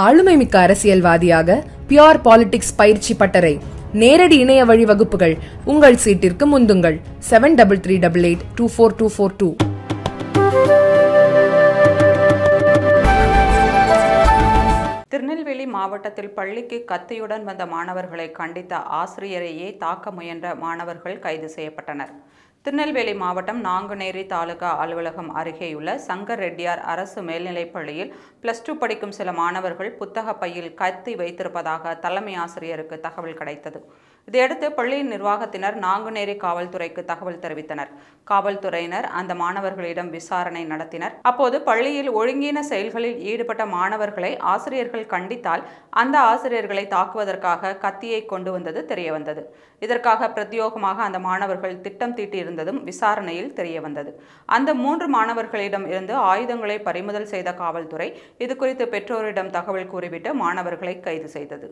ஆளுமைமிக்க அரசியல்வாதியாக pure politics பயிற்சி பட்டறை, நேரடி இணைய வழி வகுப்புகள். உங்கள் சீட்டிற்கு முந்துங்கள். 7338824242. திருநெல்வேலி மாவட்டத்தில் பள்ளிக்கு கத்தியுடன் வந்த மாணவர்களை கண்டித்த ஆசிரியரையே தாக்க முயன்ற மாணவர்கள் கைது செய்யப்பட்டனர். திருநெல்வேலி மாவட்டம் நாங்குநேரி தாலுகா அலுவலகம் அருகேயுள்ள சங்கர் ரெட்டியார் அரசு மேல்நிலைப் பள்ளியில் +2 படிக்கும் சில மாணவர்கள் புத்தக பையில் கத்தி வைத்திருப்பதாக தலைமை ஆசிரியருக்கு தகவல் கிடைத்தது. இதையடுத்து பள்ளியின் நிர்வாகத்தினர் நாங்குநேரி காவல்துறைக்கு தகவல் தெரிவித்தனர். காவல்துறையினர் அந்த மாணவர்களிடம் விசாரணை நடத்தினர். அப்போது பள்ளியில் ஒழுங்கீன செயல்களில் ஈடுபட்ட மாணவர்களை ஆசிரியர்கள் கண்டித்தால் அந்த ஆசிரியர்களை தாக்குவதற்காக கத்தியை கொண்டு வந்தது தெரியவந்தது. இதற்காக பிரத்யோகமாக அந்த மாணவர்கள் திட்டம் தீட்டியிருந்ததும் விசாரணையில் தெரியவந்தது. அந்த 3 மாணவர்களிடம் இருந்து ஆயுதங்களை பறிமுதல் செய்த காவல்துறை இதுகுறித்து பெற்றோரிடம் தகவல் கூறிவிட்டு மாணவர்களை கைது செய்தது.